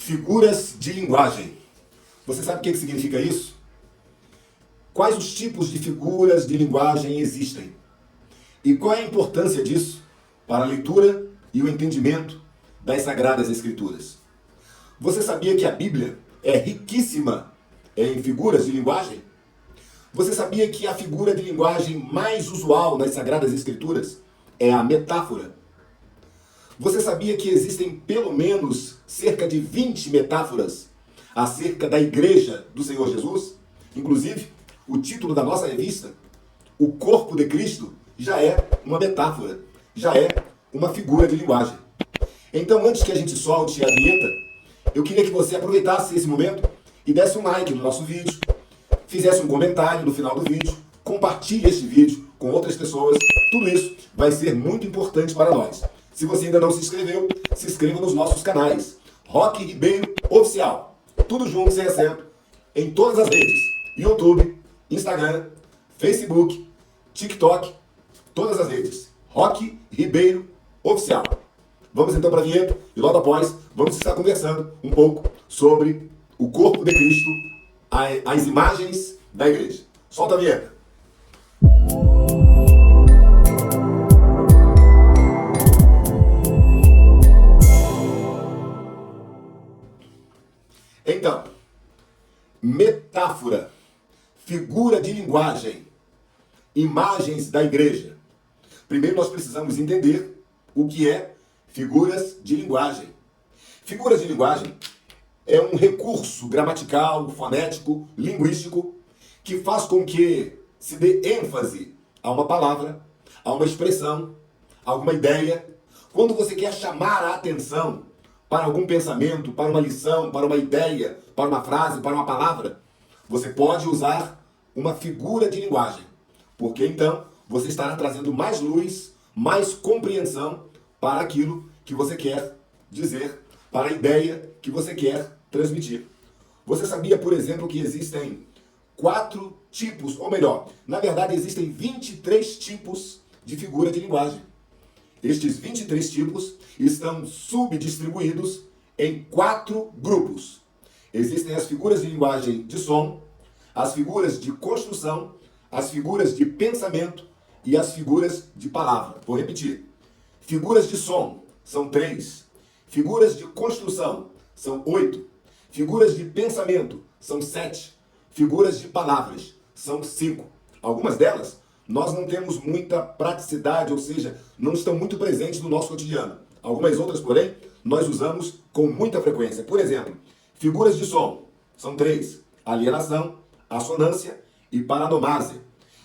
Figuras de linguagem. Você sabe o que significa isso? Quais os tipos de figuras de linguagem existem? E qual é a importância disso para a leitura e o entendimento das Sagradas Escrituras? Você sabia que a Bíblia é riquíssima em figuras de linguagem? Você sabia que a figura de linguagem mais usual nas Sagradas Escrituras é a metáfora? Você sabia que existem pelo menos cerca de 20 metáforas acerca da Igreja do Senhor Jesus? Inclusive, o título da nossa revista, O Corpo de Cristo, já é uma metáfora, já é uma figura de linguagem. Então, antes que a gente solte a vinheta, eu queria que você aproveitasse esse momento e desse um like no nosso vídeo, fizesse um comentário no final do vídeo, compartilhe este vídeo com outras pessoas. Tudo isso vai ser muito importante para nós. Se você ainda não se inscreveu, se inscreva nos nossos canais. Roque Ribeiro Oficial. Tudo junto, sem acento, em todas as redes. YouTube, Instagram, Facebook, TikTok, todas as redes. Roque Ribeiro Oficial. Vamos então para a vinheta e logo após vamos estar conversando um pouco sobre o corpo de Cristo, as imagens da igreja. Solta a vinheta. Então, metáfora, figura de linguagem, imagens da igreja. Primeiro nós precisamos entender o que é figuras de linguagem. Figuras de linguagem é um recurso gramatical, fonético, linguístico que faz com que se dê ênfase a uma palavra, a uma expressão, a alguma ideia. Quando você quer chamar a atenção para algum pensamento, para uma lição, para uma ideia, para uma frase, para uma palavra, você pode usar uma figura de linguagem, porque então você estará trazendo mais luz, mais compreensão para aquilo que você quer dizer, para a ideia que você quer transmitir. Você sabia, por exemplo, que existem 4 tipos, ou melhor, na verdade existem 23 tipos de figura de linguagem. Estes 23 tipos estão subdistribuídos em 4 grupos. Existem as figuras de linguagem de som, as figuras de construção, as figuras de pensamento e as figuras de palavra. Vou repetir. Figuras de som são 3. Figuras de construção são 8. Figuras de pensamento são 7. Figuras de palavras são 5. Algumas delas nós não temos muita praticidade, ou seja, não estão muito presentes no nosso cotidiano. Algumas outras, porém, nós usamos com muita frequência. Por exemplo, figuras de som são 3. Alienação, assonância e paranomase.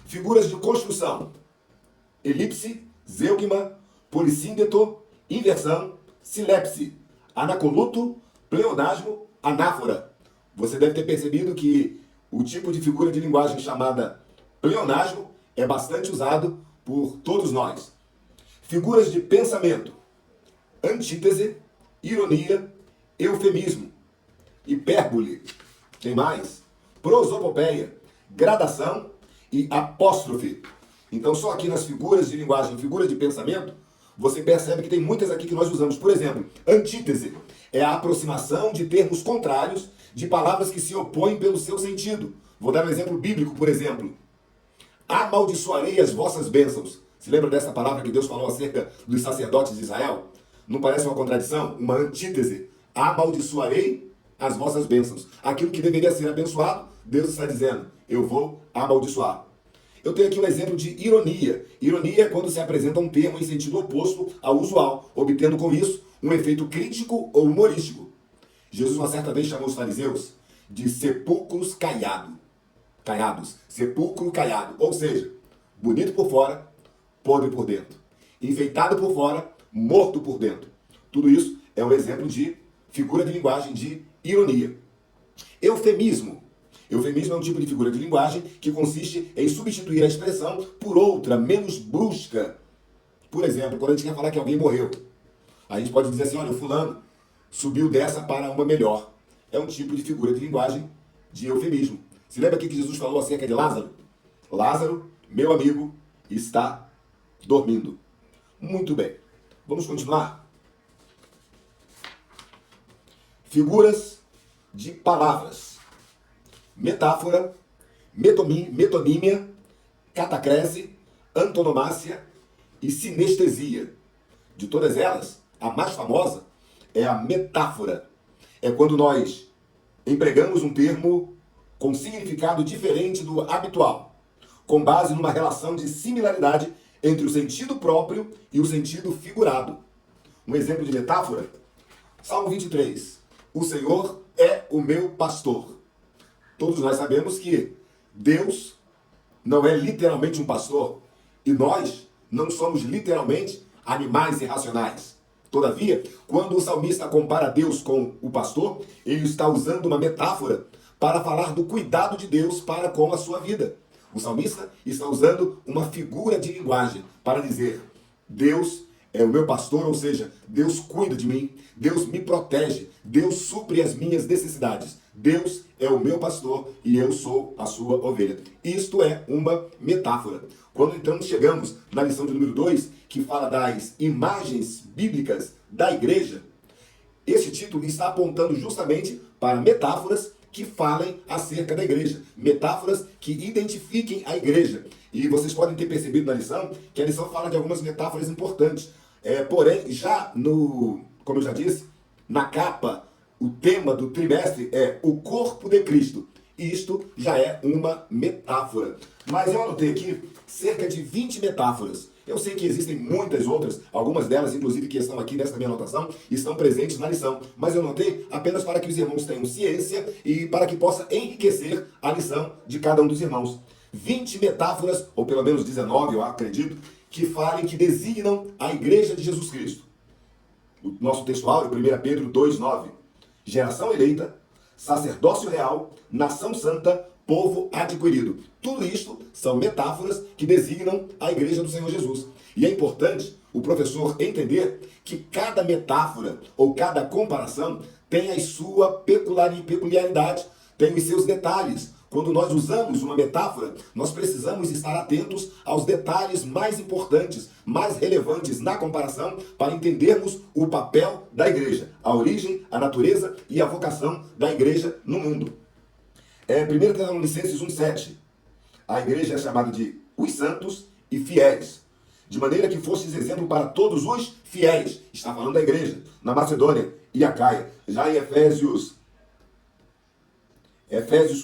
Figuras de construção: elipse, zeugma, polissíndeto, inversão, silepse, anacoluto, pleonasmo, anáfora. Você deve ter percebido que o tipo de figura de linguagem chamada pleonasmo é bastante usado por todos nós. Figuras de pensamento: antítese, ironia, eufemismo, hipérbole, tem mais, prosopopeia, gradação e apóstrofe. Então só aqui nas figuras de linguagem, figuras de pensamento, você percebe que tem muitas aqui que nós usamos. Por exemplo, antítese é a aproximação de termos contrários de palavras que se opõem pelo seu sentido. Vou dar um exemplo bíblico, por exemplo. Amaldiçoarei as vossas bênçãos. Se lembra dessa palavra que Deus falou acerca dos sacerdotes de Israel? Não parece uma contradição? Uma antítese. Amaldiçoarei as vossas bênçãos. Aquilo que deveria ser abençoado, Deus está dizendo, eu vou amaldiçoar. Eu tenho aqui um exemplo de ironia. Ironia é quando se apresenta um termo em sentido oposto ao usual, obtendo com isso um efeito crítico ou humorístico. Jesus uma certa vez chamou os fariseus de sepulcros caiados, sepulcro caiado, ou seja, bonito por fora, podre por dentro, enfeitado por fora, morto por dentro. Tudo isso é um exemplo de figura de linguagem de ironia. Eufemismo. Eufemismo é um tipo de figura de linguagem que consiste em substituir a expressão por outra, menos brusca. Por exemplo, quando a gente quer falar que alguém morreu, a gente pode dizer assim, olha, o fulano subiu dessa para uma melhor. É um tipo de figura de linguagem de eufemismo. Se lembra aqui que Jesus falou acerca de Lázaro? Lázaro, meu amigo, está dormindo. Muito bem. Vamos continuar? Figuras de palavras. Metáfora, metonímia, catacrese, antonomácia e sinestesia. De todas elas, a mais famosa é a metáfora. É quando nós empregamos um termo com significado diferente do habitual, com base numa relação de similaridade entre o sentido próprio e o sentido figurado. Um exemplo de metáfora, Salmo 23. O Senhor é o meu pastor. Todos nós sabemos que Deus não é literalmente um pastor e nós não somos literalmente animais irracionais. Todavia, quando o salmista compara Deus com o pastor, ele está usando uma metáfora para falar do cuidado de Deus para com a sua vida. O salmista está usando uma figura de linguagem para dizer: Deus é o meu pastor, ou seja, Deus cuida de mim, Deus me protege, Deus supre as minhas necessidades. Deus é o meu pastor e eu sou a sua ovelha. Isto é uma metáfora. Quando então chegamos na lição de número 2, que fala das imagens bíblicas da igreja, esse título está apontando justamente para metáforas que falem acerca da igreja. Metáforas que identifiquem a igreja. E vocês podem ter percebido na lição que a lição fala de algumas metáforas importantes. Porém, como eu já disse, na capa, o tema do trimestre é o corpo de Cristo. Isto já é uma metáfora. Mas eu anotei aqui cerca de 20 metáforas. Eu sei que existem muitas outras, algumas delas, inclusive, que estão aqui nessa minha anotação, estão presentes na lição. Mas eu anotei apenas para que os irmãos tenham ciência e para que possa enriquecer a lição de cada um dos irmãos. 20 metáforas, ou pelo menos 19, eu acredito, que falem, que designam a igreja de Jesus Cristo. O nosso textual é 1 Pedro 2,9. Geração eleita, sacerdócio real, nação santa, povo adquirido. Tudo isto são metáforas que designam a igreja do Senhor Jesus. E é importante o professor entender que cada metáfora ou cada comparação tem a sua peculiaridade, tem os seus detalhes. Quando nós usamos uma metáfora, nós precisamos estar atentos aos detalhes mais importantes, mais relevantes na comparação, para entendermos o papel da igreja, a origem, a natureza e a vocação da igreja no mundo. 1 Tessalonicenses 1,7. A igreja é chamada de os santos e fiéis, de maneira que fostes exemplo para todos os fiéis. Está falando da igreja na Macedônia e Acaia. Já em Efésios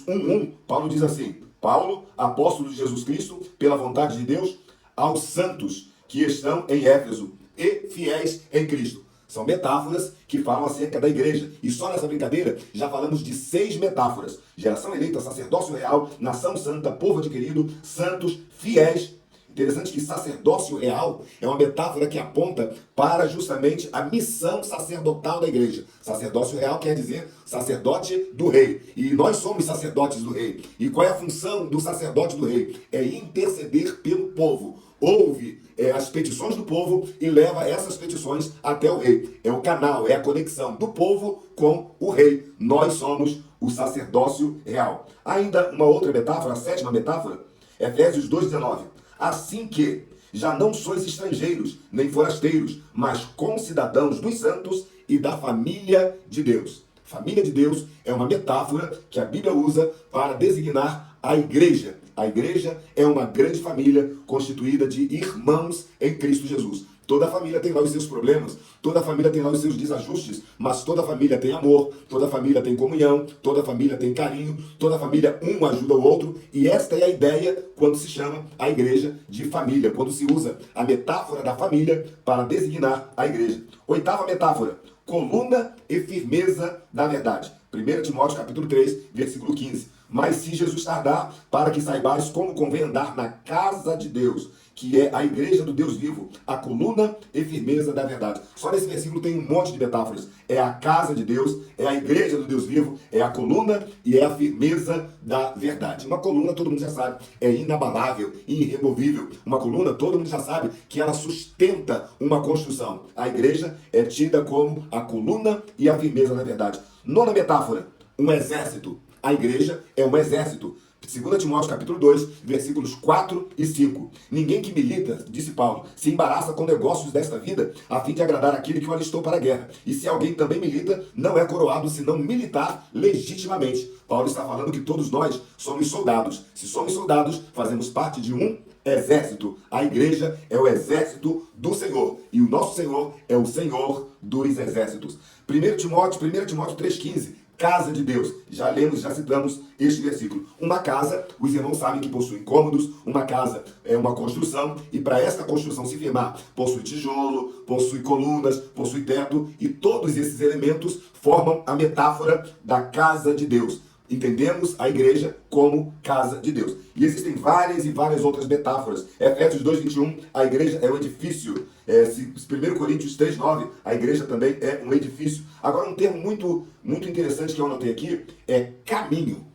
1:1, Paulo diz assim: Paulo, apóstolo de Jesus Cristo, pela vontade de Deus, aos santos que estão em Éfeso e fiéis em Cristo. São metáforas que falam acerca da igreja. E só nessa brincadeira já falamos de 6 metáforas. Geração eleita, sacerdócio real, nação santa, povo adquirido, santos, fiéis. Interessante que sacerdócio real é uma metáfora que aponta para justamente a missão sacerdotal da igreja. Sacerdócio real quer dizer sacerdote do rei. E nós somos sacerdotes do rei. E qual é a função do sacerdote do rei? É interceder pelo povo. Ouve as petições do povo e leva essas petições até o rei. É o canal, é a conexão do povo com o rei. Nós somos o sacerdócio real. Ainda uma outra metáfora, a 7ª metáfora, Efésios 2,19. Assim que já não sois estrangeiros, nem forasteiros, mas concidadãos dos santos e da família de Deus. Família de Deus é uma metáfora que a Bíblia usa para designar a igreja. A igreja é uma grande família constituída de irmãos em Cristo Jesus. Toda família tem lá os seus problemas, toda família tem lá os seus desajustes, mas toda família tem amor, toda família tem comunhão, toda família tem carinho, toda família um ajuda o outro, e esta é a ideia quando se chama a igreja de família, quando se usa a metáfora da família para designar a igreja. 8ª metáfora, coluna e firmeza da verdade. 1 Timóteo capítulo 3, versículo 15. Mas se Jesus tardar, para que saibais como convém andar na casa de Deus, que é a igreja do Deus vivo, a coluna e firmeza da verdade. Só nesse versículo tem um monte de metáforas. É a casa de Deus, é a igreja do Deus vivo, é a coluna e é a firmeza da verdade. Uma coluna, todo mundo já sabe, é inabalável, irremovível. Uma coluna, todo mundo já sabe que ela sustenta uma construção. A igreja é tida como a coluna e a firmeza da verdade. 9ª metáfora, um exército. A igreja é um exército. 2 Timóteo capítulo 2, versículos 4 e 5. Ninguém que milita, disse Paulo, se embaraça com negócios desta vida, a fim de agradar aquele que o alistou para a guerra. E se alguém também milita, não é coroado, senão militar legitimamente. Paulo está falando que todos nós somos soldados. Se somos soldados, fazemos parte de um exército. A igreja é o exército do Senhor. E o nosso Senhor é o Senhor dos exércitos. 1 Timóteo 3,15. Casa de Deus. Já lemos, já citamos este versículo. Uma casa, os irmãos sabem que possui cômodos, uma casa é uma construção, e para essa construção se firmar, possui tijolo, possui colunas, possui teto, e todos esses elementos formam a metáfora da casa de Deus. Entendemos a igreja como casa de Deus. E existem várias e várias outras metáforas. Efésios 2,21, a igreja é um edifício. 1 Coríntios 3,9, a igreja também é um edifício. Agora, um termo muito interessante que eu anotei aqui é caminho.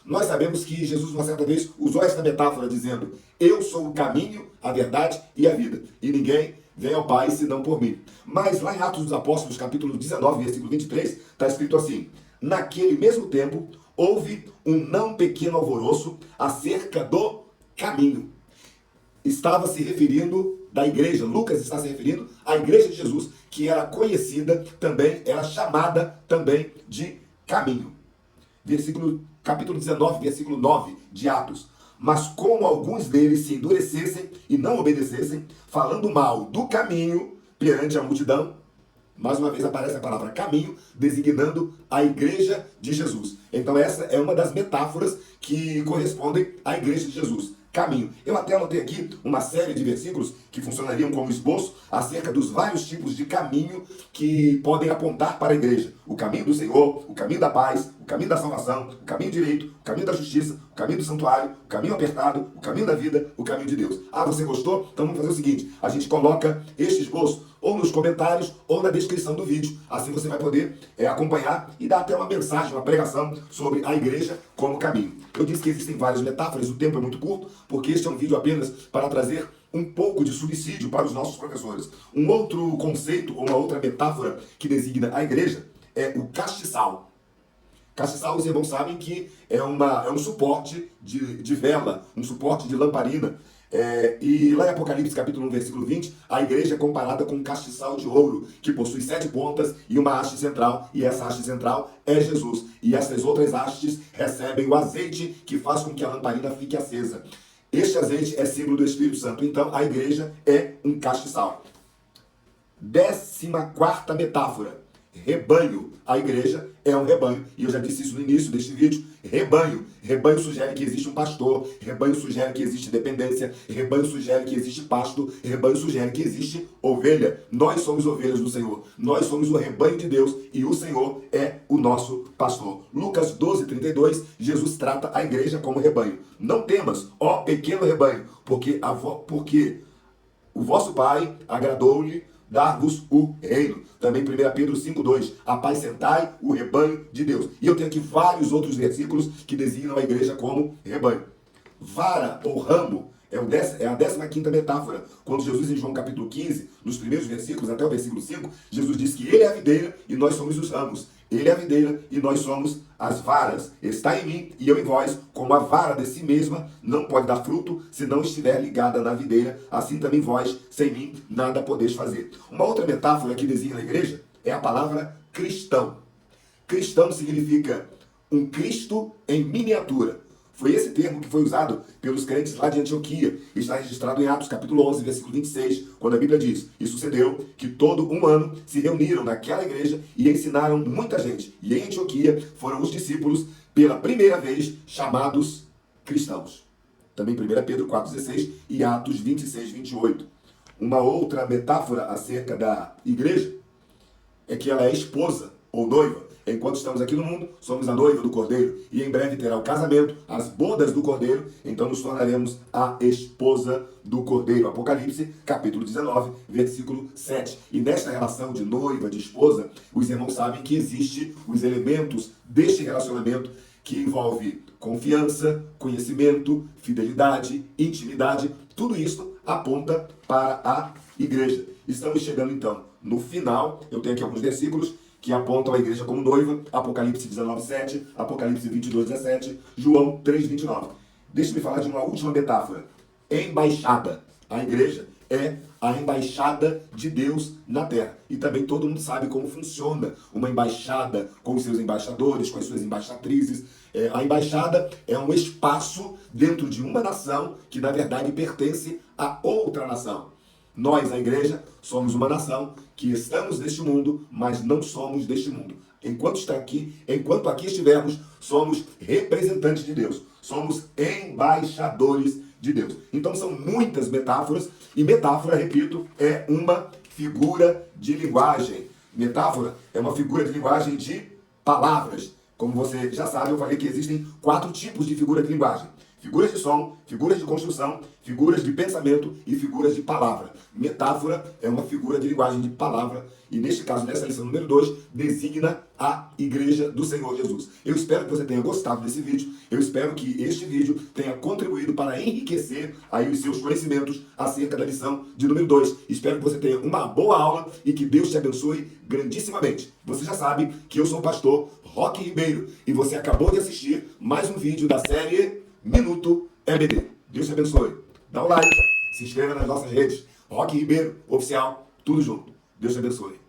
Nós sabemos que Jesus, uma certa vez, usou esta metáfora dizendo: eu sou o caminho, a verdade e a vida. E ninguém vem ao Pai senão por mim. Mas lá em Atos dos Apóstolos, capítulo 19, versículo 23, está escrito assim: naquele mesmo tempo, houve um não pequeno alvoroço acerca do caminho. Estava se referindo da igreja, Lucas está se referindo à igreja de Jesus, que era conhecida também, era chamada também de caminho. Capítulo 19, versículo 9 de Atos. Mas como alguns deles se endurecessem e não obedecessem, falando mal do caminho perante a multidão, mais uma vez aparece a palavra caminho, designando a igreja de Jesus. Então essa é uma das metáforas que correspondem à igreja de Jesus. Caminho. Eu até anotei aqui uma série de versículos que funcionariam como esboço acerca dos vários tipos de caminho que podem apontar para a igreja. O caminho do Senhor, o caminho da paz, o caminho da salvação, o caminho direito, o caminho da justiça, o caminho do santuário, o caminho apertado, o caminho da vida, o caminho de Deus. Ah, você gostou? Então vamos fazer o seguinte, a gente coloca este esboço ou nos comentários ou na descrição do vídeo. Assim você vai poder acompanhar e dar até uma mensagem, uma pregação sobre a igreja como caminho. Eu disse que existem várias metáforas, o tempo é muito curto, porque este é um vídeo apenas para trazer um pouco de subsídio para os nossos professores. Um outro conceito, ou uma outra metáfora que designa a igreja é o castiçal. Castiçal, os irmãos sabem que é um suporte de vela, um suporte de lamparina. E lá em Apocalipse capítulo 1, versículo 20, a igreja é comparada com um castiçal de ouro, que possui 7 pontas e uma haste central, e essa haste central é Jesus. E essas outras hastes recebem o azeite que faz com que a lamparina fique acesa. Este azeite é símbolo do Espírito Santo. Então a igreja é um castiçal. 14ª metáfora. Rebanho. A igreja é um rebanho. E eu já disse isso no início deste vídeo. Rebanho. Rebanho sugere que existe um pastor. Rebanho sugere que existe dependência. Rebanho sugere que existe pasto. Rebanho sugere que existe ovelha. Nós somos ovelhas do Senhor. Nós somos o rebanho de Deus e o Senhor é o nosso pastor. Lucas 12:32, Jesus trata a igreja como rebanho. Não temas, ó pequeno rebanho, porque o vosso Pai agradou-lhe dar-vos o reino. Também 1 Pedro 5,2. Apacentai o rebanho de Deus. E eu tenho aqui vários outros versículos que designam a igreja como rebanho. Vara ou ramo é a 15ª metáfora. Quando Jesus, em João capítulo 15, nos primeiros versículos até o versículo 5, Jesus diz que ele é a videira e nós somos os ramos. Ele é a videira e nós somos as varas. Está em mim e eu em vós, como a vara de si mesma não pode dar fruto se não estiver ligada na videira, assim também vós, sem mim, nada podeis fazer. Uma outra metáfora que designa a igreja é a palavra cristão. Cristão significa um Cristo em miniatura. Foi esse termo que foi usado pelos crentes lá de Antioquia. Está registrado em Atos capítulo 11, versículo 26, quando a Bíblia diz: e sucedeu que todo um ano se reuniram naquela igreja e ensinaram muita gente. E em Antioquia foram os discípulos, pela primeira vez, chamados cristãos. Também 1 Pedro 4,16 e Atos 26, 28. Uma outra metáfora acerca da igreja é que ela é esposa ou noiva. Enquanto estamos aqui no mundo, somos a noiva do Cordeiro. E em breve terá o casamento, as bodas do Cordeiro. Então nos tornaremos a esposa do Cordeiro. Apocalipse, capítulo 19, versículo 7. E nesta relação de noiva, de esposa, os irmãos sabem que existem os elementos deste relacionamento que envolve confiança, conhecimento, fidelidade, intimidade. Tudo isso aponta para a igreja. Estamos chegando então no final. Eu tenho aqui alguns versículos que apontam a igreja como noiva, Apocalipse 19:7, Apocalipse 22:17, João 3:29. Deixa-me falar de uma última metáfora. Embaixada. A igreja é a embaixada de Deus na terra. E também todo mundo sabe como funciona uma embaixada com os seus embaixadores, com as suas embaixatrizes. A embaixada é um espaço dentro de uma nação que, na verdade, pertence a outra nação. Nós, a igreja, somos uma nação que estamos neste mundo, mas não somos deste mundo. Enquanto aqui estivermos, somos representantes de Deus. Somos embaixadores de Deus. Então são muitas metáforas, e metáfora, repito, é uma figura de linguagem. Metáfora é uma figura de linguagem de palavras. Como você já sabe, eu falei que existem 4 tipos de figura de linguagem. Figuras de som, figuras de construção, figuras de pensamento e figuras de palavra. Metáfora é uma figura de linguagem de palavra e, neste caso, nessa lição número 2, designa a Igreja do Senhor Jesus. Eu espero que você tenha gostado desse vídeo. Eu espero que este vídeo tenha contribuído para enriquecer aí os seus conhecimentos acerca da lição de número 2. Espero que você tenha uma boa aula e que Deus te abençoe grandissimamente. Você já sabe que eu sou o pastor Roque Ribeiro e você acabou de assistir mais um vídeo da série Minuto EBD. Deus te abençoe. Dá um like, se inscreva nas nossas redes. Roque Ribeiro Oficial, tudo junto. Deus te abençoe.